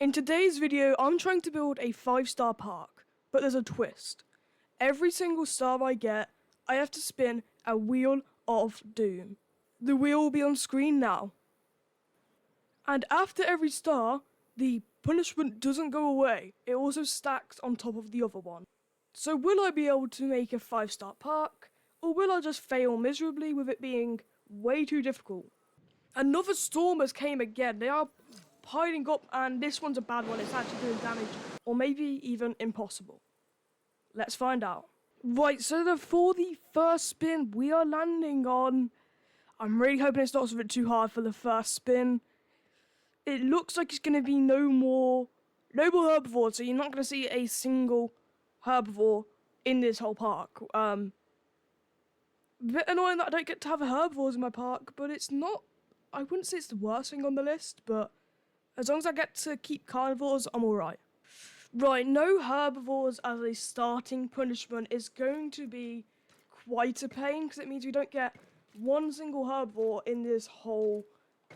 In today's video, I'm trying to build a 5-star park, but there's a twist. Every single star I get, I have to spin a Wheel of Doom. The wheel will be on screen now. And after every star, the punishment doesn't go away. It also stacks on top of the other one. So will I be able to make a 5-star park, or will I just fail miserably with it being way too difficult? Another storm has came again. They are piling up, and this one's a bad one. It's actually doing damage, or maybe even impossible. Let's find out. Right, so for the first spin, we are landing on... I'm really hoping it's not something too hard for the first spin. It looks like it's going to be no more herbivores, so you're not going to see a single herbivore in this whole park. A bit annoying that I don't get to have herbivores in my park, but it's not... I wouldn't say it's the worst thing on the list, but as long as I get to keep carnivores, I'm alright. Right, no herbivores as a starting punishment is going to be quite a pain, because it means we don't get one single herbivore in this whole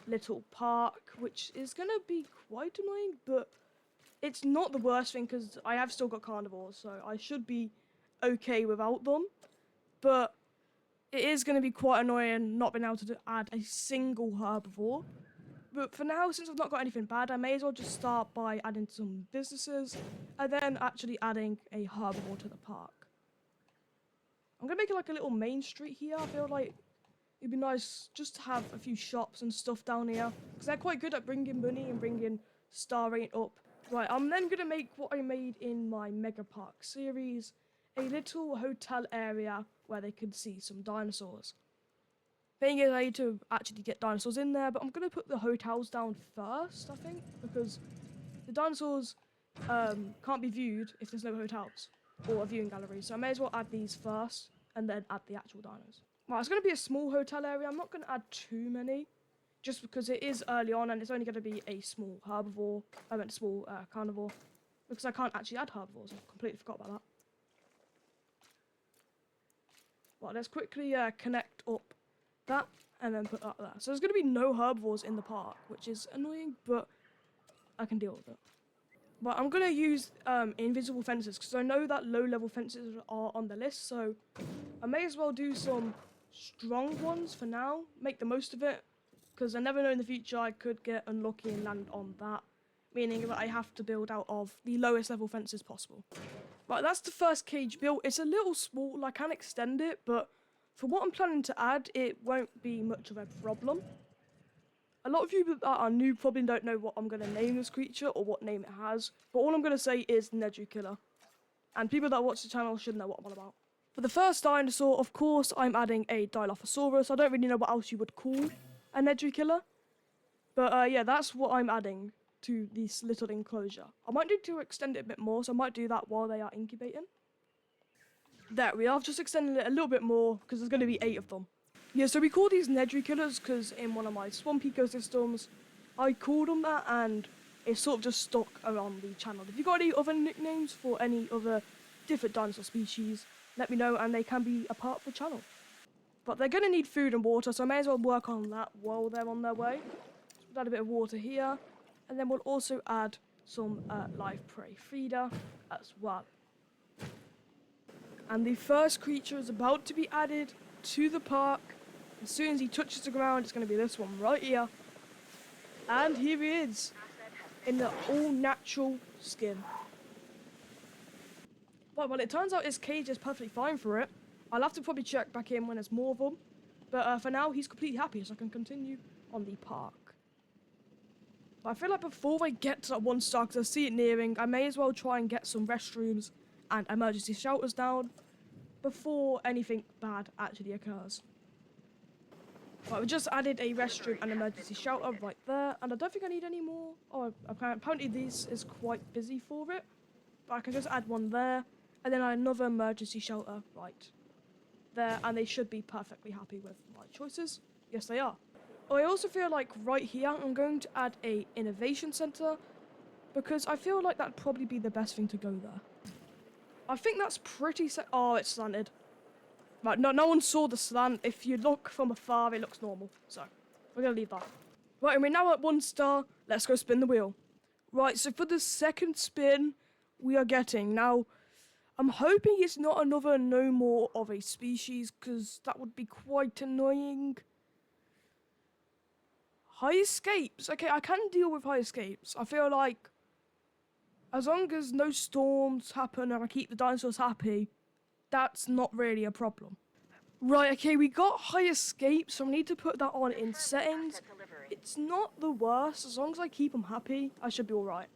little park, which is going to be quite annoying, but it's not the worst thing, because I have still got carnivores, so I should be okay without them. But it is going to be quite annoying not being able to add a single herbivore. But for now, since I've not got anything bad, I may as well just start by adding some businesses, and then actually adding a herbivore to the park. I'm going to make it like a little main street here. I feel like it'd be nice just to have a few shops and stuff down here, because they're quite good at bringing money and bringing star rate up. Right, I'm then going to make what I made in my Mega Park series, a little hotel area where they could see some dinosaurs. Thing is, I need to actually get dinosaurs in there, but I'm going to put the hotels down first, I think, because the dinosaurs can't be viewed if there's no hotels or a viewing gallery, so I may as well add these first and then add the actual dinos. Right, it's going to be a small hotel area. I'm not going to add too many, just because it is early on and it's only going to be a small herbivore, a small carnivore, because I can't actually add herbivores. I completely forgot about that. Right, let's quickly connect up that and then put that there. So there's going to be no herbivores in the park, which is annoying, but I can deal with it. But I'm going to use invisible fences, because I know that low-level fences are on the list, so I may as well do some strong ones for now, make the most of it, because I never know in the future I could get unlucky and land on that, meaning that I have to build out of the lowest level fences possible. Right, that's the first cage built. It's a little small, I can extend it, but for what I'm planning to add, it won't be much of a problem. A lot of you that are new probably don't know what I'm going to name this creature or what name it has, but all I'm going to say is JWE2 Killer. And people that watch the channel should know what I'm on about. For the first dinosaur, of course, I'm adding a Dilophosaurus. I don't really know what else you would call a JWE2 Killer. But yeah, that's what I'm adding to this little enclosure. I might need to extend it a bit more, so I might do that while they are incubating. There we are. I've just extended it a little bit more because there's going to be 8 of them. Yeah, so we call these JWE Killers because in one of my swamp ecosystems, I called them that, and it's sort of just stuck around the channel. If you've got any other nicknames for any other different dinosaur species, let me know, and they can be a part of the channel. But they're going to need food and water, so I may as well work on that while they're on their way. So we'll add a bit of water here, and then we'll also add some live prey feeder as well. And the first creature is about to be added to the park. As soon as he touches the ground, it's going to be this one right here. And here he is, in the all-natural skin. Well, it turns out his cage is perfectly fine for it. I'll have to probably check back in when there's more of them. But for now, he's completely happy, so I can continue on the park. But I feel like before I get to that 1-star, because I see it nearing, I may as well try and get some restrooms and emergency shelters down before anything bad actually occurs. Right, we just added a restroom and emergency shelter right there, and I don't think I need any more. Oh, apparently this is quite busy for it, but I can just add one there, and then another emergency shelter right there, and they should be perfectly happy with my choices. Yes, they are. Oh, I also feel like right here I'm going to add a innovation center, because I feel like that'd probably be the best thing to go there. I think that's pretty oh, it's slanted. Right, no one saw the slant. If you look from afar, it looks normal. So, we're going to leave that. Right, and we're now at 1 star. Let's go spin the wheel. Right, so for the second spin, we are getting... Now, I'm hoping it's not another no more of a species, because that would be quite annoying. High escapes. Okay, I can deal with high escapes. I feel like as long as no storms happen and I keep the dinosaurs happy, that's not really a problem. Right, okay, we got high escape, so I need to put that on in settings. It's not the worst. As long as I keep them happy, I should be alright.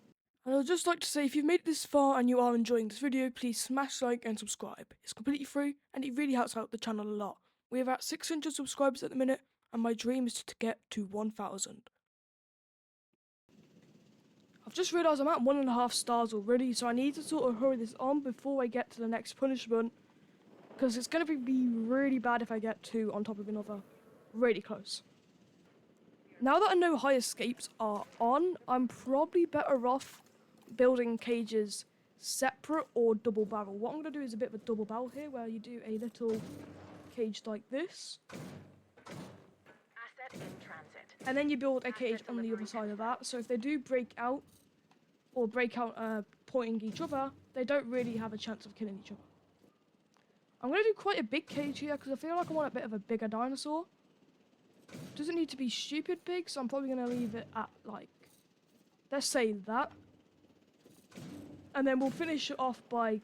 And I'd just like to say, if you've made it this far and you are enjoying this video, please smash like and subscribe. It's completely free, and it really helps out the channel a lot. We have about 600 subscribers at the minute, and my dream is to get to 1,000. I've just realised I'm at 1.5 stars already, so I need to sort of hurry this on before I get to the next punishment. Because it's going to be really bad if I get 2 on top of another. Really close. Now that I know high escapes are on, I'm probably better off building cages separate or double barrel. What I'm going to do is a bit of a double barrel here, where you do a little cage like this. Asset in transit. And then you build a cage on the other side of that. So if they do break out, or pointing each other, they don't really have a chance of killing each other. I'm going to do quite a big cage here because I feel like I want a bit of a bigger dinosaur. Doesn't need to be stupid big, so I'm probably going to leave it at, like, let's say that. And then we'll finish it off by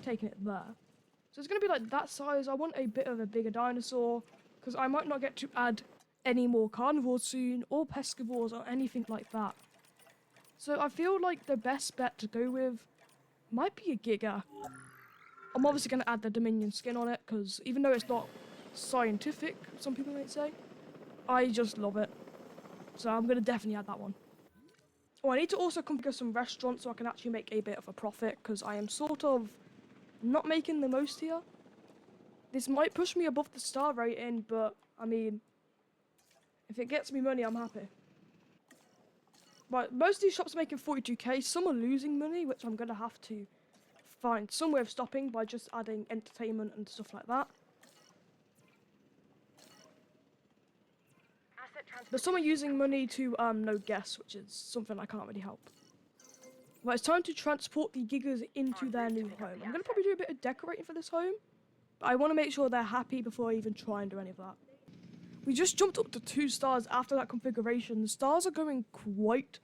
taking it there. So it's going to be like that size. I want a bit of a bigger dinosaur because I might not get to add any more carnivores soon, or pescivores, or anything like that. So I feel like the best bet to go with might be a Giga. I'm obviously going to add the Dominion skin on it, because even though it's not scientific, some people might say, I just love it. So I'm going to definitely add that one. Oh, I need to also configure some restaurants so I can actually make a bit of a profit, because I am sort of not making the most here. This might push me above the star rating, but, I mean, if it gets me money, I'm happy. Right, most of these shops are making 42k, some are losing money, which I'm going to have to find some way of stopping by just adding entertainment and stuff like that. But some are using money to no guess, which is something I can't really help. Right, it's time to transport the Gigas into their new home. I'm going to probably do a bit of decorating for this home, but I want to make sure they're happy before I even try and do any of that. We just jumped up to 2 stars after that configuration. The stars are going quite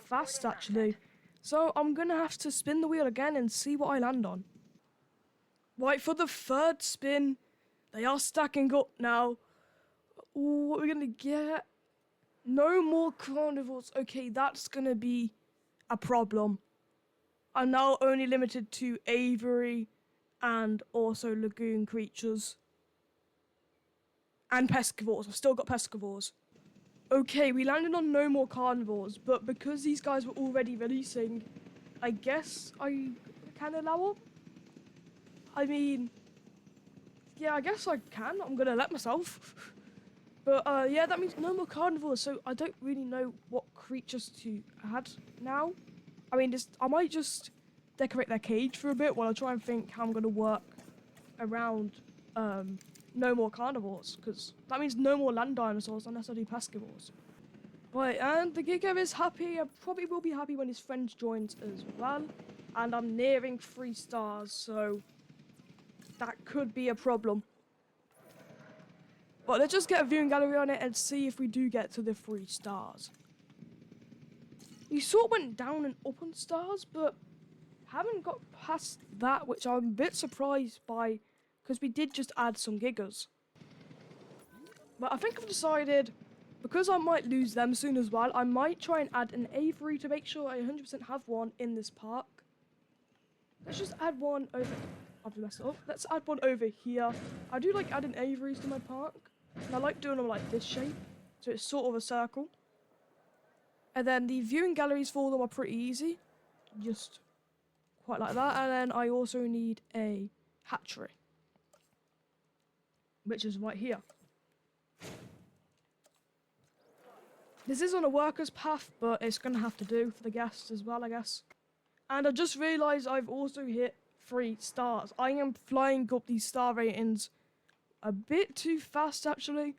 fast, actually. So I'm going to have to spin the wheel again and see what I land on. Right, for the third spin, they are stacking up now. Ooh, what are we going to get? No more carnivores. Okay, that's going to be a problem. I'm now only limited to aviary and also lagoon creatures. And pescivores. I've still got pescivores. Okay, we landed on no more carnivores, but because these guys were already releasing, I guess I can allow them? I mean, yeah, I guess I can. I'm gonna let myself. But yeah, that means no more carnivores, so I don't really know what creatures to add now. I mean, I might just decorate their cage for a bit while I try and think how I'm gonna work around no more carnivores, because that means no more land dinosaurs unless I do pescivores. Right, and the Giga is happy. I probably will be happy when his friend joins as well. And I'm nearing 3 stars, so that could be a problem. But let's just get a viewing gallery on it and see if we do get to the 3 stars. We sort of went down and up on stars, but haven't got past that, which I'm a bit surprised by, because we did just add some Gigas. But I think I've decided, because I might lose them soon as well, I might try and add an aviary to make sure I 100% have one in this park. Let's just add one over... I've messed it up. Let's add one over here. I do like adding aviaries to my park. And I like doing them like this shape. So it's sort of a circle. And then the viewing galleries for them are pretty easy. Just quite like that. And then I also need a hatchery, which is right here. This is on a worker's path, but it's going to have to do for the guests as well, I guess. And I just realised I've also hit 3 stars. I am flying up these star ratings a bit too fast, actually.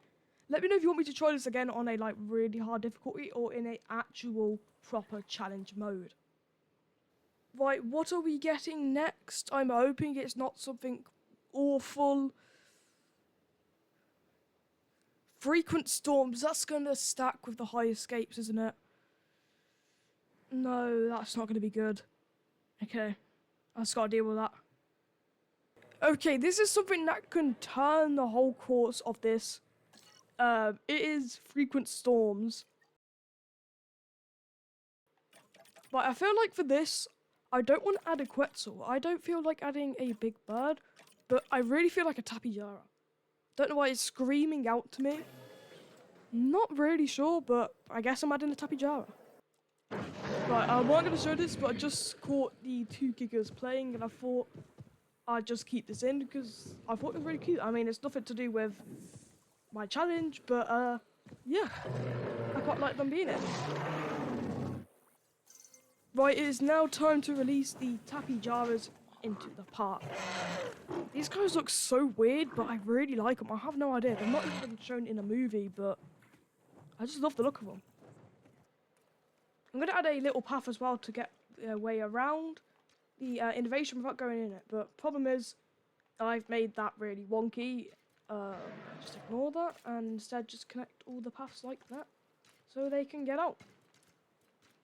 Let me know if you want me to try this again on a like really hard difficulty or in a actual proper challenge mode. Right, what are we getting next? I'm hoping it's not something awful. Frequent storms, that's gonna stack with the high escapes, isn't it? No, that's not gonna be good. Okay, I just gotta deal with that. Okay, this is something that can turn the whole course of this. It is frequent storms. But I feel like for this, I don't want to add a Quetzal. I don't feel like adding a big bird, but I really feel like a Tapijara. Don't know why it's screaming out to me. Not really sure, but I guess I'm adding a Tapijara. Right, I wasn't going to show this, but I just caught the 2 gigas playing, and I thought I'd just keep this in because I thought it was really cute. I mean, it's nothing to do with my challenge, but yeah, I quite like them being in. Right, it is now time to release the Tapijaras into the park. These guys look so weird, but I really like them. I have no idea. They're not even shown in a movie, but I just love the look of them. I'm going to add a little path as well to get a way around the innovation without going in it. But problem is, I've made that really wonky. Just ignore that and instead just connect all the paths like that so they can get out.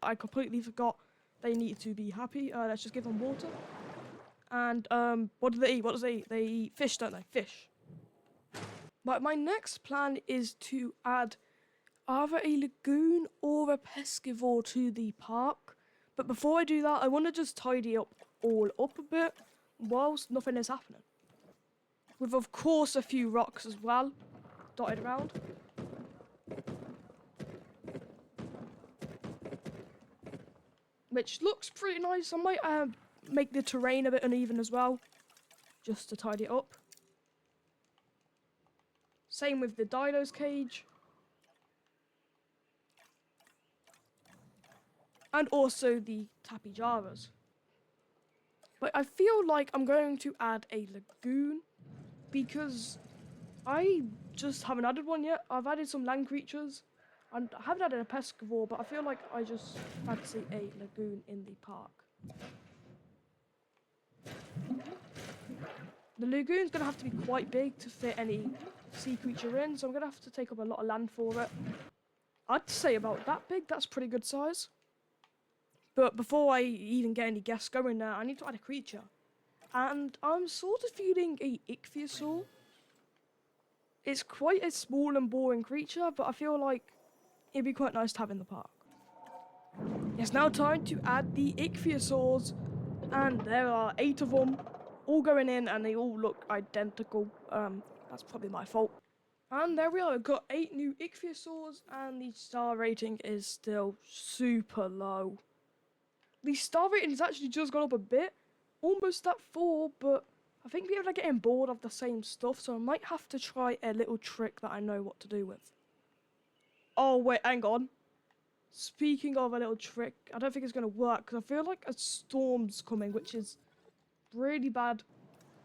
I completely forgot they need to be happy. Let's just give them water. And what do they eat? What does they eat? They eat fish, don't they? Fish. But my next plan is to add either a lagoon or a pescivore to the park. But before I do that, I want to just tidy up all up a bit whilst nothing is happening. With, of course, a few rocks as well dotted around. Which looks pretty nice. I might make the terrain a bit uneven as well, just to tidy it up. Same with the dino's cage. And also the Tapijaras. But I feel like I'm going to add a lagoon because I just haven't added one yet. I've added some land creatures and I haven't added a pescivore, but I feel like I just fancy a lagoon in the park. The lagoon's going to have to be quite big to fit any sea creature in, so I'm going to have to take up a lot of land for it. I'd say about that big, that's pretty good size. But before I even get any guests going there, I need to add a creature. And I'm sort of feeling a ichthyosaur. It's quite a small and boring creature, but I feel like it'd be quite nice to have in the park. It's now time to add the ichthyosaurs, and there are 8 of them, all going in, and they all look identical. That's probably my fault. And there we are, we've got 8 new ichthyosaurs, and the star rating is still super low. The star rating has actually just gone up a bit, almost at 4, but I think people are getting bored of the same stuff, so I might have to try a little trick that I know what to do with. Oh, wait, hang on. Speaking of a little trick, I don't think it's going to work, because I feel like a storm's coming, which is really bad.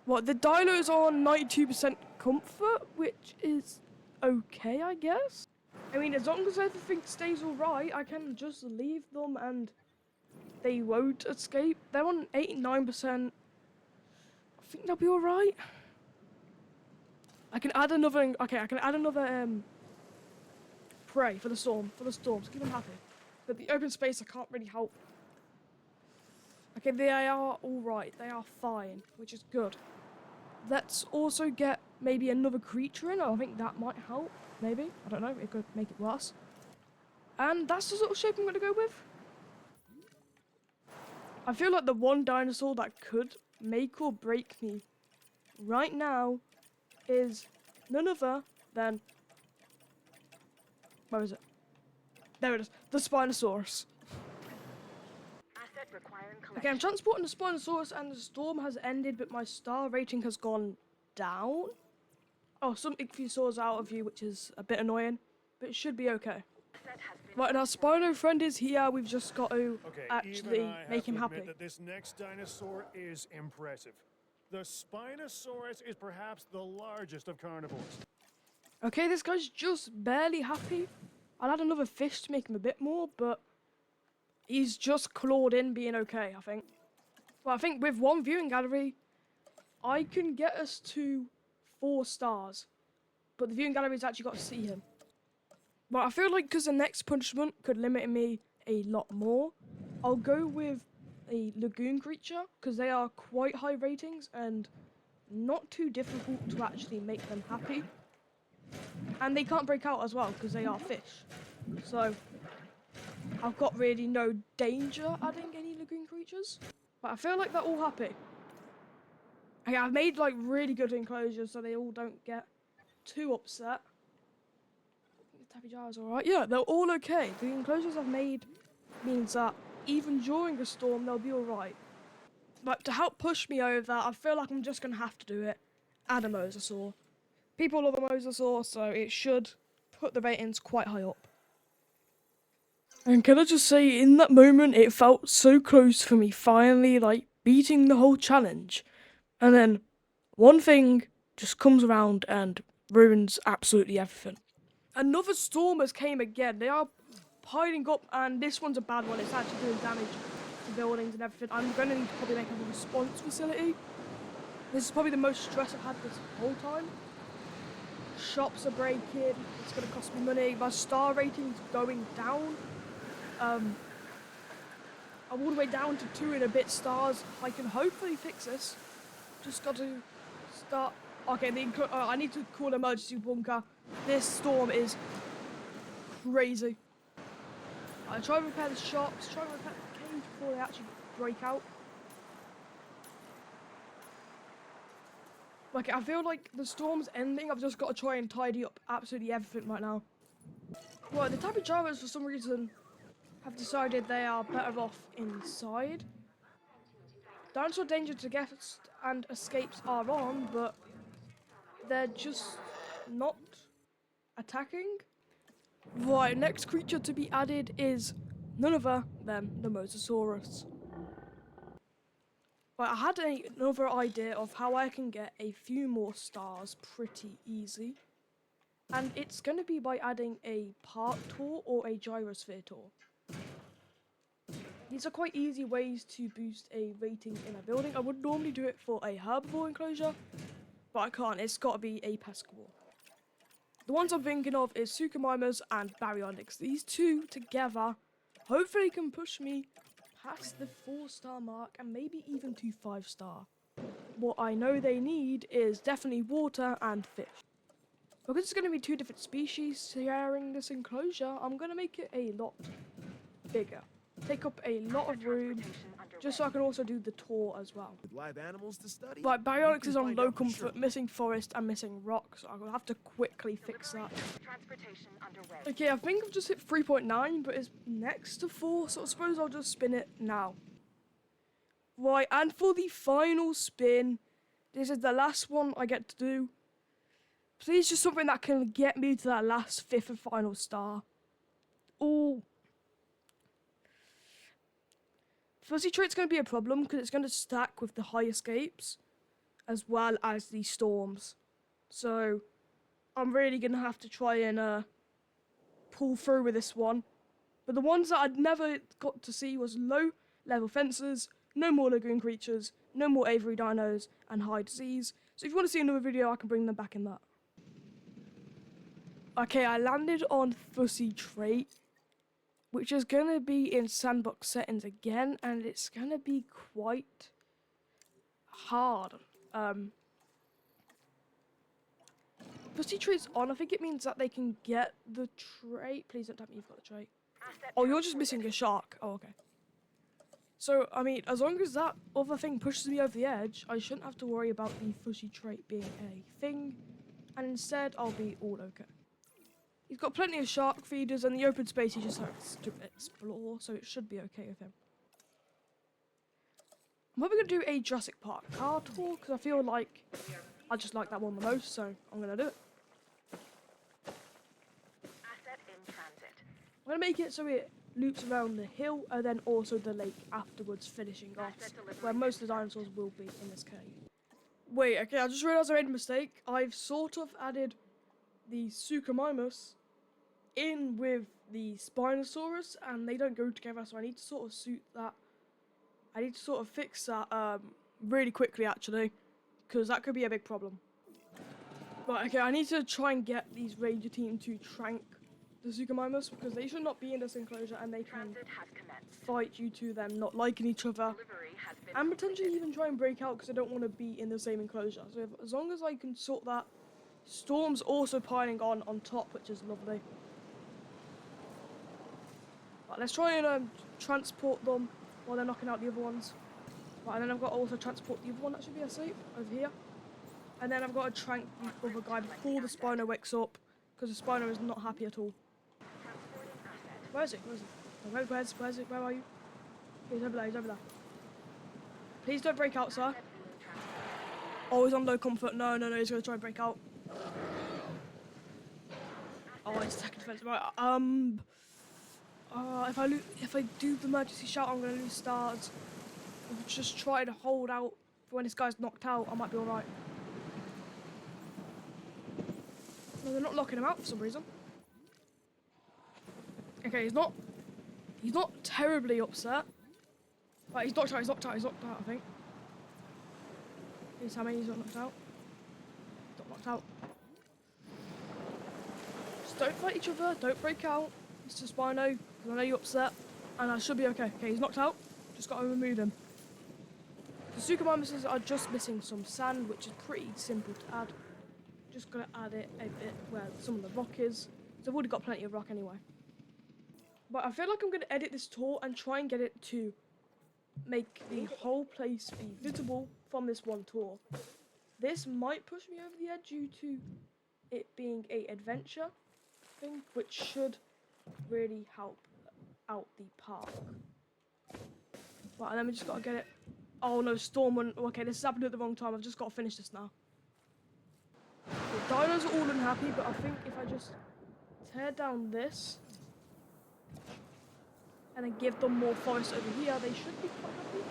What, the dinos are on 92% comfort, which is okay, I guess? I mean, as long as everything stays alright, I can just leave them and they won't escape. They're on 89%. I think they'll be alright. I can add another, okay, I can add another prey for the storm, to keep them happy. But the open space, I can't really help. Okay, they are alright, they are fine, which is good. Let's also get maybe another creature in. I think that might help, maybe. I don't know, it could make it worse. And that's the sort of shape I'm going to go with. I feel like the one dinosaur that could make or break me right now is none other than... Where is it? There it is. The Spinosaurus. Okay, I'm transporting the Spinosaurus and the storm has ended, but my star rating has gone down. Oh, some ichthyosaurs out of view, which is a bit annoying, but it should be okay. Right, and our Spino friend is here. We've just got to actually make him happy. That this next dinosaur is impressive. The Spinosaurus is perhaps the largest of carnivores. Okay, this guy's just barely happy. I'll add another fish to make him a bit more, but he's just clawed in being okay, I think. Well, I think with one viewing gallery, I can get us to 4 stars. But the viewing gallery's actually got to see him. But I feel like because the next punishment could limit me a lot more, I'll go with a lagoon creature because they are quite high ratings and not too difficult to actually make them happy. And they can't break out as well because they are fish. So I've got really no danger adding any lagoon creatures. But I feel like they're all happy. Okay, I've made like really good enclosures so they all don't get too upset. The tappy jar is alright. Yeah, they're all okay. The enclosures I've made means that even during a storm they'll be alright. But to help push me over, I feel like I'm just gonna have to do it. Add a mosasaur. People love a mosasaur, so it should put the ratings quite high up. And can I just say, in that moment, it felt so close for me finally, like, beating the whole challenge. And then one thing just comes around and ruins absolutely everything. Another storm has came again. They are piling up, and this one's a bad one. It's actually doing damage to buildings and everything. I'm going to need to probably make a response facility. This is probably the most stress I've had this whole time. Shops are breaking. It's going to cost me money. My star rating's going down. I'm all the way down to 2 and a bit stars. I can hopefully fix this. Just got to start. Okay, I need to call emergency bunker. This storm is crazy. I try to repair the shops, try to repair the cage before they actually break out. Like, I feel like the storm's ending. I've just got to try and tidy up absolutely everything right now. Well, the tappy Jawas, for some reason, have decided they are better off inside. Dinosaur danger to guests and escapes are on, but they're just not attacking. Right, next creature to be added is none other than the Mosasaurus. Right, I had another idea of how I can get a few more stars pretty easy. And it's going to be by adding a park tour or a gyrosphere tour. These are quite easy ways to boost a rating in a building. I would normally do it for a herbivore enclosure, but I can't. It's got to be a pescivore. The ones I'm thinking of is Suchomimus and Baryonyx. These two together hopefully can push me past the 4-star mark and maybe even to 5-star. What I know they need is definitely water and fish. Because it's going to be 2 different species sharing this enclosure, I'm going to make it a lot bigger. Take up a lot of room, just so I can also do the tour as well. With live animals to study? Like, Baryonyx is on low comfort, missing forest and missing rock, so I'll have to quickly fix that. Okay, I think I've just hit 3.9, but it's next to 4, so I suppose I'll just spin it now. Right, and for the final spin, this is the last one I get to do. Please, just something that can get me to that last 5th and final star. Oh. Fuzzy trait's going to be a problem because it's going to stack with the high escapes as well as the storms. So I'm really going to have to try and pull through with this one. But the ones that I'd never got to see was low level fences, no more lagoon creatures, no more aviary dinos, and high disease. So if you want to see another video, I can bring them back in that. Okay, I landed on Fuzzy Trait, which is going to be in sandbox settings again, and it's going to be quite hard. Fuzzy Trait's on. I think it means that they can get the trait. Please don't tell me you've got the trait. Oh, you're just missing a shark. Oh, okay. So, I mean, as long as that other thing pushes me over the edge, I shouldn't have to worry about the Fuzzy Trait being a thing, and instead I'll be all okay. He's got plenty of shark feeders, and the open space he just has to explore, so it should be okay with him. I'm probably going to do a Jurassic Park car tour, because I feel like I just like that one the most, so I'm going to do it. Asset in transit. I'm going to make it so it loops around the hill, and then also the lake afterwards, finishing off where most of the dinosaurs will be in this cave. Wait, okay, I just realised I made a mistake. I've sort of added the Suchomimus in with the Spinosaurus, and they don't go together, so I need to sort of suit that. I need to sort of fix that really quickly, actually, because that could be a big problem. Right, okay, I need to try and get these Ranger team to trank the Suchomimus, because they should not be in this enclosure, and they can Transit has commenced. fight due to them not liking each other, Delivery has been and potentially completed. even try and break out, because I don't want to be in the same enclosure. So as long as I can sort that. Storm's also piling on top, which is lovely. Right, let's try and transport them while they're knocking out the other ones. Right, and then I've got to also transport the other one that should be safe over here. And then I've got to trank the other guy before the Spino wakes up, because the Spino is not happy at all. Transporting asset. Where is it? Where is it? Where's it? Where are you? He's over there, he's over there. Please don't break out, sir. Asset being transported. Oh, he's on low comfort. No, he's going to try and break out. Oh, it's second defense. Right, if I do the emergency shout, I'm going to lose stars. I'll just try to hold out for when this guy's knocked out. I might be alright. No, they're not locking him out for some reason. Okay, he's not terribly upset. Right, he's knocked out, I think. Please tell me he's not knocked out. He's not knocked out. Just don't fight each other, don't break out. Mr. Spino, because I know you're upset. And I should be okay. Okay, he's knocked out. Just got to remove him. The Suchomimuses are just missing some sand, which is pretty simple to add. Just gonna add it a bit where some of the rock is. So I've already got plenty of rock anyway. But I feel like I'm gonna edit this tour and try and get it to make the whole place be visible from this one tour. This might push me over the edge due to it being a adventure thing, which should really help out the park. Right, and then we just gotta get it. Oh no, Storm went. Okay, this has happened at the wrong time. I've just got to finish this now. The dinos are all unhappy, but I think if I just tear down this and then give them more forest over here, they should be quite happy.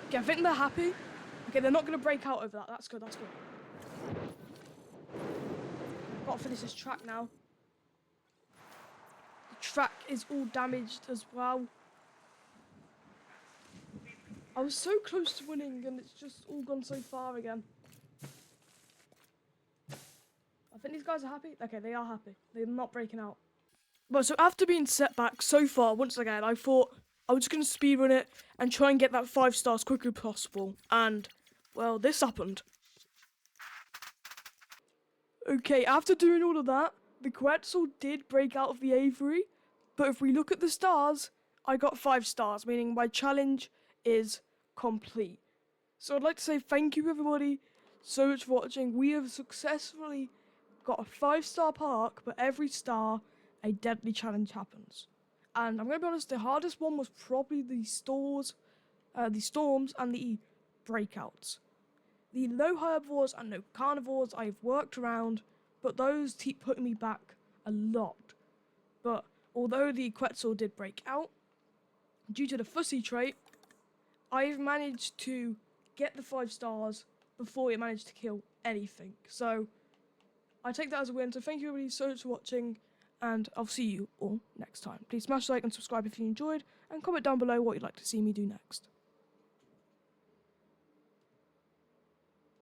Okay, I think they're happy. Okay, they're not going to break out over that. That's good, that's good. Got to finish this track now. The track is all damaged as well. I was so close to winning and it's just all gone so far again. I think these guys are happy. Okay, they are happy. They're not breaking out. But so after being set back so far, once again, I thought I was just going to speedrun it and try and get that 5 stars quickly as possible. And, well, this happened. Okay, after doing all of that, the Quetzal did break out of the aviary. But if we look at the stars, I got 5 stars, meaning my challenge is complete. So I'd like to say thank you everybody so much for watching. We have successfully got a 5-star park, but every star a deadly challenge happens. And I'm going to be honest, the hardest one was probably the storms and the breakouts. The no herbivores and no carnivores I've worked around, but those keep putting me back a lot. But although the Quetzal did break out, due to the fussy trait, I've managed to get the 5 stars before it managed to kill anything. So I take that as a win. So thank you everybody so much for watching, and I'll see you all next time. Please smash like and subscribe if you enjoyed, and comment down below what you'd like to see me do next.